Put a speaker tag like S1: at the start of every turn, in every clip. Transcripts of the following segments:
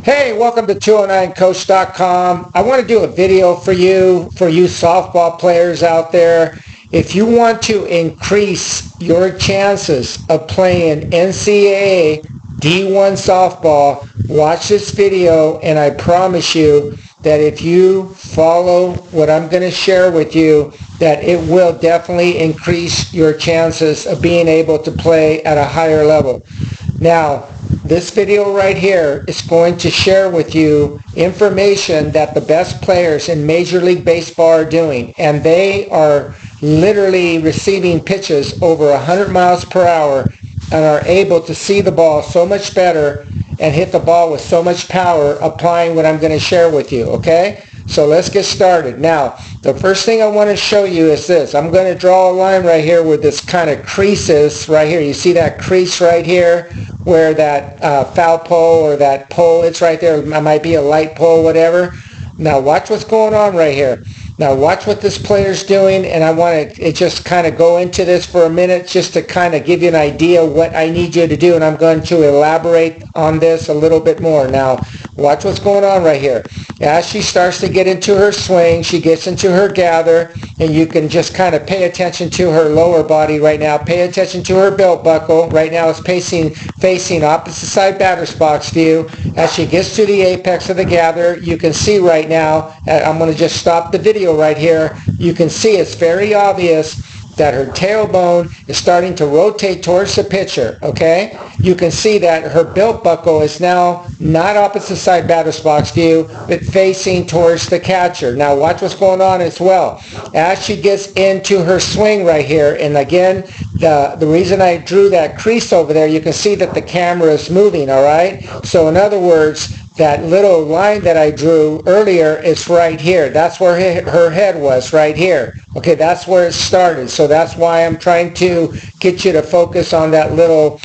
S1: Hey, welcome to 209coach.com. I want to do a video for you softball players out there. If you want to increase your chances of playing NCAA D1 softball, watch this video, and I promise you that if you follow what I'm going to share with you, that it will definitely increase your chances of being able to play at a higher level. Now, this video right here is going to share with you information that the best players in Major League Baseball are doing, and they are literally receiving pitches over 100 miles per hour and are able to see the ball so much better and hit the ball with so much power applying what I'm going to share with you, okay? So let's get started. Now, the first thing I want to show you is this. I'm going to draw a line right here where this kind of crease is right here. You see that crease right here where that foul pole or that pole, it's right there. It might be a light pole, whatever. Now watch what's going on right here. Now watch what this player's doing, and I want to just kind of go into this for a minute just to kind of give you an idea what I need you to do, and I'm going to elaborate on this a little bit more. Now watch what's going on right here. As she starts to get into her swing, she gets into her gather, and you can just kind of pay attention to her lower body right now. Pay attention to her belt buckle. Right now it's facing opposite side batter's box view. As she gets to the apex of the gather, you can see right now, I'm going to just stop the video right here. You can see it's very obvious that her tailbone is starting to rotate towards the pitcher, okay? You can see that her belt buckle is now not opposite side batter's box view, but facing towards the catcher. Now watch what's going on as well. As she gets into her swing right here, and again, the reason I drew that crease over there, you can see that the camera is moving, all right? So in other words, that little line that I drew earlier is right here. That's where her head was, right here. Okay, that's where it started. So that's why I'm trying to get you to focus on that little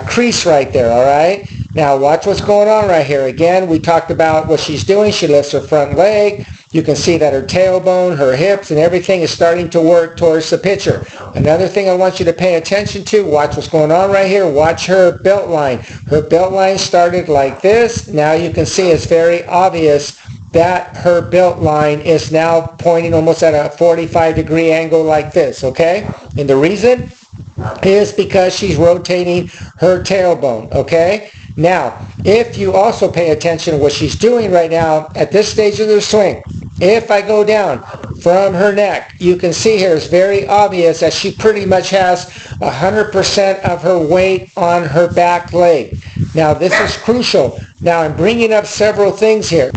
S1: crease right there, all right? Now watch what's going on right here. Again, we talked about what she's doing. She lifts her front leg. You can see that her tailbone, her hips, and everything is starting to work towards the pitcher. Another thing I want you to pay attention to, watch what's going on right here. Watch her belt line. Her belt line started like this. Now you can see it's very obvious that her belt line is now pointing almost at a 45-degree angle like this, okay? And the reason is because she's rotating her tailbone, okay? Now, if you also pay attention to what she's doing right now at this stage of the swing, if I go down from her neck, you can see here it's very obvious that she pretty much has 100% of her weight on her back leg. Now, this is crucial. Now, I'm bringing up several things here.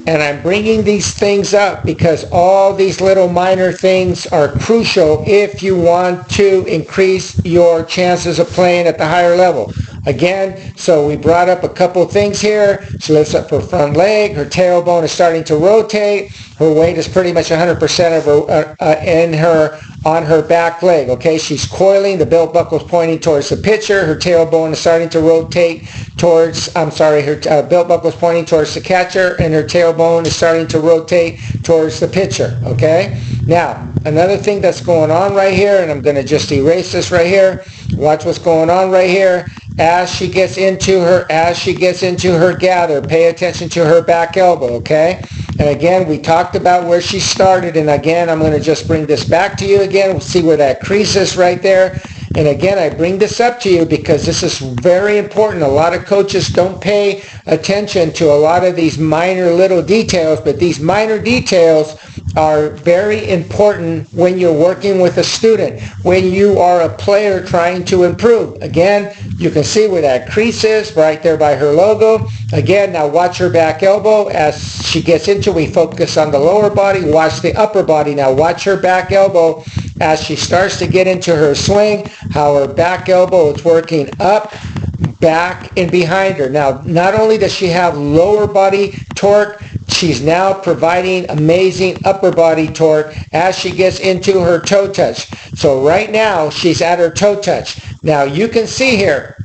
S1: And I'm bringing these things up because all these little minor things are crucial if you want to increase your chances of playing at the higher level. Again, so we brought up a couple things here. She lifts up her front leg. Her tailbone is starting to rotate. Her weight is pretty much 100% of her on her back leg. Okay, she's coiling. The belt buckle is pointing towards the pitcher. Her tailbone is starting to rotate towards. Her belt buckle is pointing towards the catcher, and her tailbone is starting to rotate towards the pitcher. Okay. Now, another thing that's going on right here, and I'm going to just erase this right here. Watch what's going on right here. As she gets into her gather, pay attention to her back elbow, okay? And again, we talked about where she started, and again, I'm going to just bring this back to you again. We'll see where that crease is right there. And again, I bring this up to you because this is very important. A lot of coaches don't pay attention to a lot of these minor little details, but these minor details are very important when you're working with a student, when you are a player trying to improve. Again, you can see where that crease is right there by her logo. Again, now watch her back elbow. As she gets into, we focus on the lower body. Watch the upper body. Now watch her back elbow as she starts to get into her swing, how her back elbow is working up, back, and behind her. Now, not only does she have lower body torque, she's now providing amazing upper body torque as she gets into her toe touch. So right now, she's at her toe touch. Now, you can see here,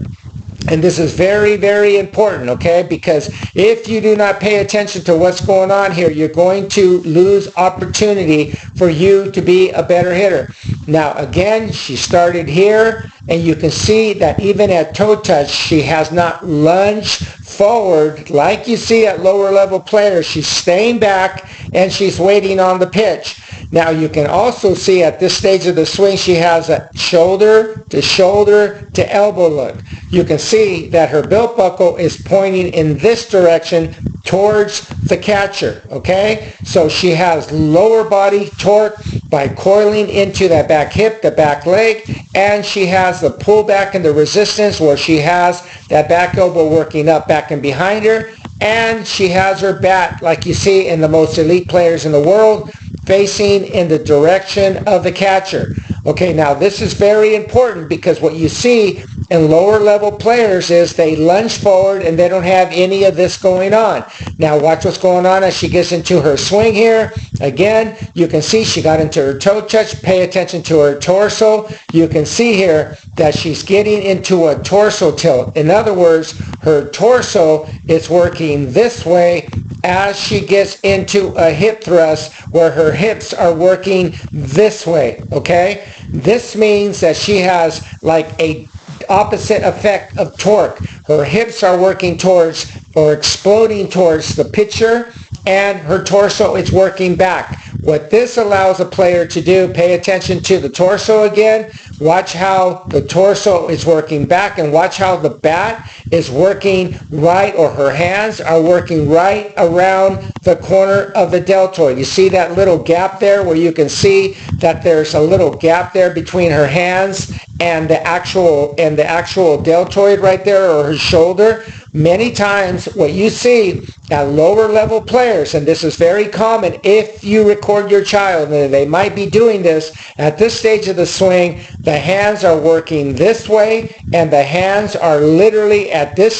S1: And this is very, very important, okay? Because if you do not pay attention to what's going on here, you're going to lose opportunity for you to be a better hitter. Now, again, she started here, and you can see that even at toe touch, she has not lunged forward like you see at lower level players. She's staying back, and she's waiting on the pitch. Now, you can also see at this stage of the swing, she has a shoulder to elbow look. You can see that her belt buckle is pointing in this direction towards the catcher, okay? So she has lower body torque by coiling into that back hip, the back leg, and she has the pullback and the resistance where she has that back elbow working up, back and behind her, and she has her bat, like you see in the most elite players in the world, facing in the direction of the catcher. Okay, now this is very important because what you see in lower level players is they lunge forward and they don't have any of this going on. Now watch what's going on as she gets into her swing here. Again, you can see she got into her toe touch. Pay attention to her torso. You can see here that she's getting into a torso tilt. In other words, her torso is working this way as she gets into a hip thrust where her hips are working this way, okay? This means that she has like a opposite effect of torque. Her hips are working towards or exploding towards the pitcher, and her torso is working back. What this allows a player to do, pay attention to the torso again. Watch how the torso is working back, and watch how the bat is working right, or her hands are working right around the corner of the deltoid. You see that little gap there where you can see that there's a little gap there between her hands and the actual deltoid right there, or her shoulder. Many times what you see at lower level players, and this is very common if you record your child, and they might be doing this at this stage of the swing, the hands are working this way, and the hands are literally at this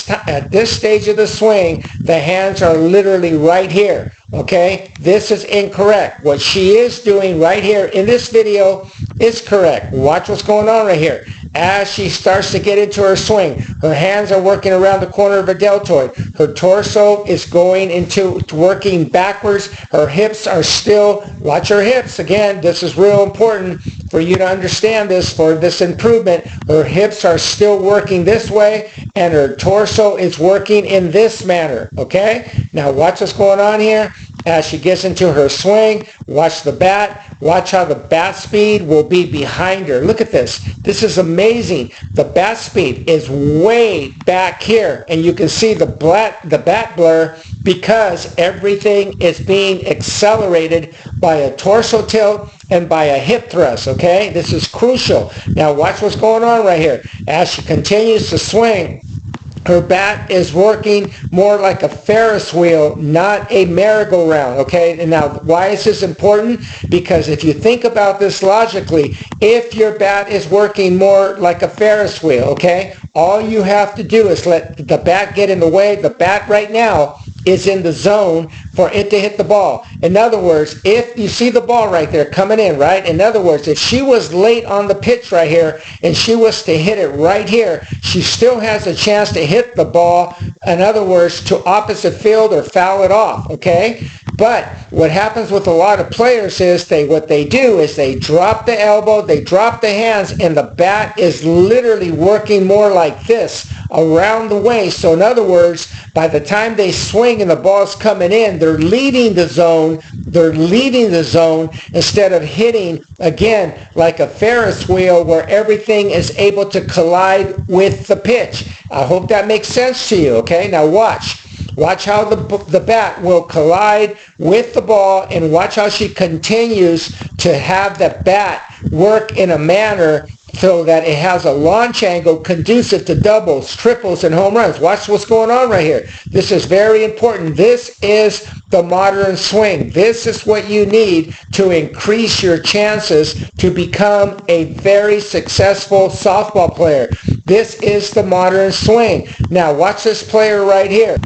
S1: stage of the swing, the hands are literally right here. Okay, this is incorrect. What she is doing right here in this video is correct. Watch what's going on right here. As she starts to get into her swing, her hands are working around the corner of her deltoid. Her torso is going into working backwards. Her hips are still, watch her hips. Again, this is real important for you to understand this, for this improvement. Her hips are still working this way, and her torso is working in this manner. Okay? Now watch what's going on here. As she gets into her swing, watch the bat. Watch how the bat speed will be behind her. Look at this. This is amazing. The bat speed is way back here, and you can see the bat blur because everything is being accelerated by a torso tilt and by a hip thrust, okay? This is crucial. Now watch what's going on right here. As she continues to swing, her bat is working more like a Ferris wheel, not a merry-go-round, okay? And now, why is this important? Because if you think about this logically, if your bat is working more like a Ferris wheel, okay, all you have to do is let the bat get in the way. The bat right now is in the zone for it to hit the ball. In other words, if you see the ball right there coming in, right? In other words, if she was late on the pitch right here and she was to hit it right here, she still has a chance to hit the ball, in other words, to opposite field or foul it off, okay? But what happens with a lot of players is what they do is they drop the elbow, they drop the hands, and the bat is literally working more like this around the waist. So in other words, by the time they swing and the ball's coming in, they're leading the zone. They're leading the zone instead of hitting, again, like a Ferris wheel where everything is able to collide with the pitch. I hope that makes sense to you, okay? Now watch. Watch how the bat will collide with the ball, and watch how she continues to have the bat work in a manner so that it has a launch angle conducive to doubles, triples, and home runs. Watch what's going on right here. This is very important. This is the modern swing. This is what you need to increase your chances to become a very successful softball player. This is the modern swing. Now watch this player right here.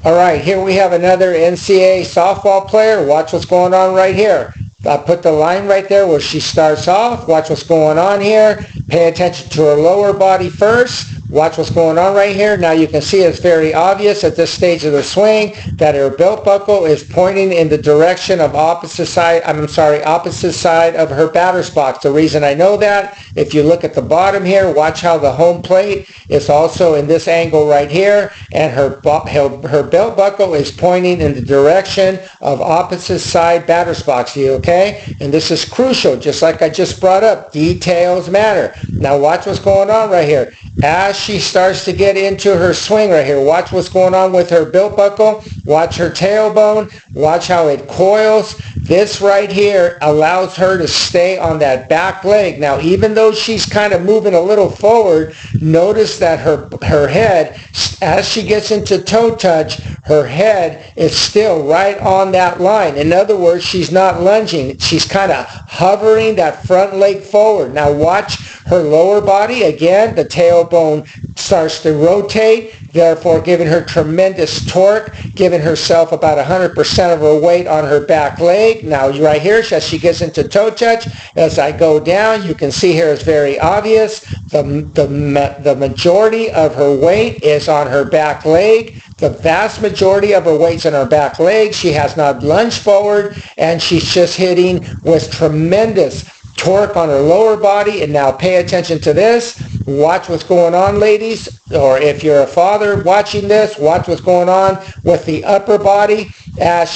S1: All right, here we have another NCAA softball player. Watch what's going on right here. I put the line right there where she starts off. Watch what's going on here. Pay attention to her lower body first. Watch what's going on right here. Now you can see it's very obvious at this stage of the swing that her belt buckle is pointing in the direction of opposite side of her batter's box. The reason I know that, if you look at the bottom here, watch how the home plate is also in this angle right here, and her belt buckle is pointing in the direction of opposite side batter's box. Okay? And this is crucial, just like I just brought up. Details matter. Now watch what's going on right here. As she starts to get into her swing right here, watch what's going on with her belt buckle. Watch her tailbone. Watch how it coils. This right here allows her to stay on that back leg. Now, even though she's kind of moving a little forward, notice that her head, as she gets into toe touch, her head is still right on that line. In other words, she's not lunging. She's kind of hovering that front leg forward. Now watch her lower body. Again, the tailbone starts to rotate, therefore giving her tremendous torque, giving herself about 100% of her weight on her back leg. Now right here, as she gets into toe touch, as I go down, you can see here it's very obvious. The majority of her weight is on her back leg. The vast majority of her weight's on her back leg. She has not lunged forward, and she's just hitting with tremendous torque on her lower body. And now pay attention to this. Watch what's going on, ladies, or if you're a father watching this, watch what's going on with the upper body.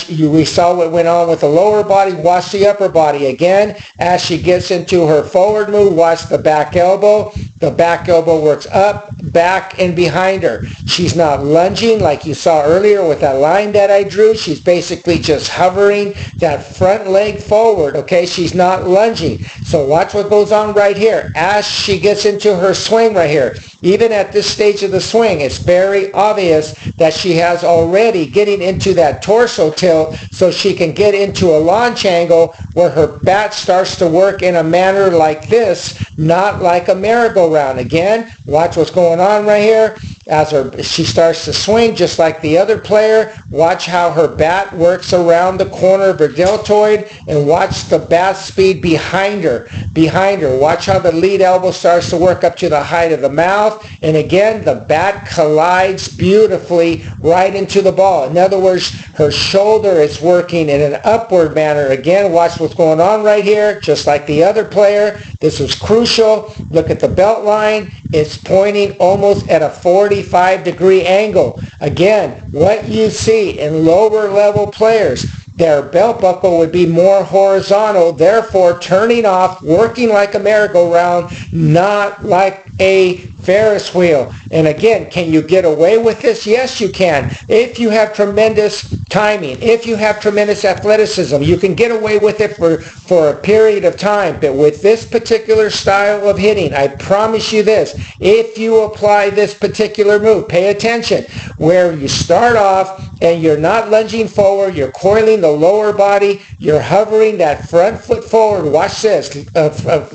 S1: We saw what went on with the lower body. Watch the upper body again. As she gets into her forward move, watch the back elbow. The back elbow works up, back, and behind her. She's not lunging like you saw earlier with that line that I drew. She's basically just hovering that front leg forward, okay? She's not lunging. So watch what goes on right here. As she gets into her swing right here, even at this stage of the swing, it's very obvious that she has already getting into that torso tilt so she can get into a launch angle where her bat starts to work in a manner like this, not like a merry-go-round. Again, watch what's going on right here. As she starts to swing just like the other player, watch how her bat works around the corner of her deltoid, and watch the bat speed behind her. Watch how the lead elbow starts to work up to the height of the mouth, and again, the bat collides beautifully right into the ball. In other words, her shoulder is working in an upward manner. Again, watch what's going on right here, just like the other player. This is crucial. Look at the belt line. It's pointing almost at a 45-degree angle. Again, what you see in lower level players, their belt buckle would be more horizontal, therefore turning off, working like a merry-go-round, not like a Ferris wheel. And again, can you get away with this? Yes, you can. If you have tremendous timing, if you have tremendous athleticism, you can get away with it for a period of time. But with this particular style of hitting, I promise you this, if you apply this particular move, pay attention, where you start off and you're not lunging forward, you're coiling the lower body, you're hovering that front foot forward. Watch this.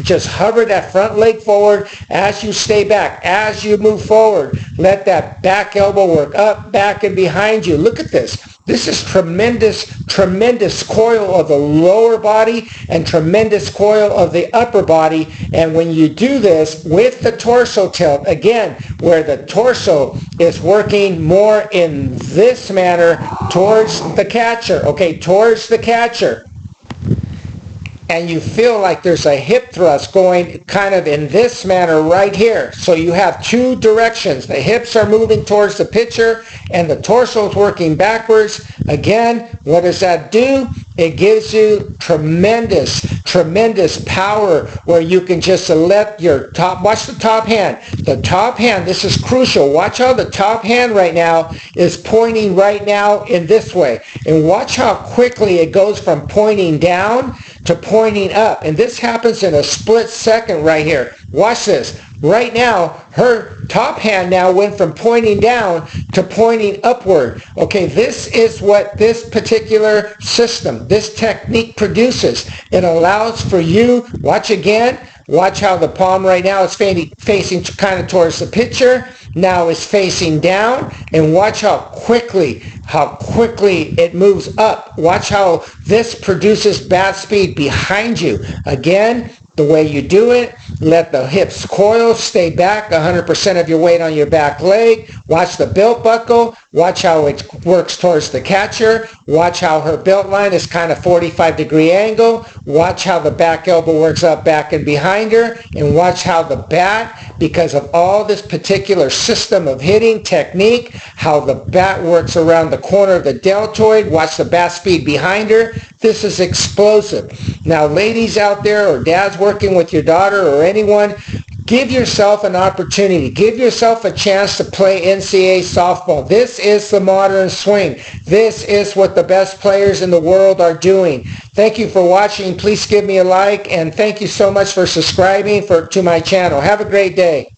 S1: Just hover that front leg forward as you stay back. As you move forward, let that back elbow work up, back, and behind you. Look at this. This is tremendous coil of the lower body and tremendous coil of the upper body. And when you do this with the torso tilt, again, where the torso is working more in this manner towards the catcher, okay, towards the catcher, and you feel like there's a hip thrust going kind of in this manner right here. So you have two directions. The hips are moving towards the pitcher and the torso is working backwards. Again, what does that do? It gives you tremendous power where you can just let your top, watch the top hand. The top hand, this is crucial. Watch how the top hand right now is pointing right now in this way. And watch how quickly it goes from pointing down to pointing up. And this happens in a split second right here. Watch this. Right now, her top hand now went from pointing down to pointing upward. Okay, this is what this particular system, this technique produces. It allows for you, watch again, watch how the palm right now is facing kind of towards the pitcher. Now it's facing down, and watch how quickly it moves up. Watch how this produces bat speed behind you. Again, the way you do it. Let the hips coil, stay back, 100% of your weight on your back leg. Watch the belt buckle. Watch how it works towards the catcher. Watch how her belt line is kind of 45-degree angle. Watch how the back elbow works up, back, and behind her. And watch how the bat, because of all this particular system of hitting technique, how the bat works around the corner of the deltoid. Watch the bat speed behind her. This is explosive. Now, ladies out there or dads working with your daughter or anyone, give yourself an opportunity. Give yourself a chance to play NCAA softball. This is the modern swing. This is what the best players in the world are doing. Thank you for watching. Please give me a like, and thank you so much for subscribing to my channel. Have a great day.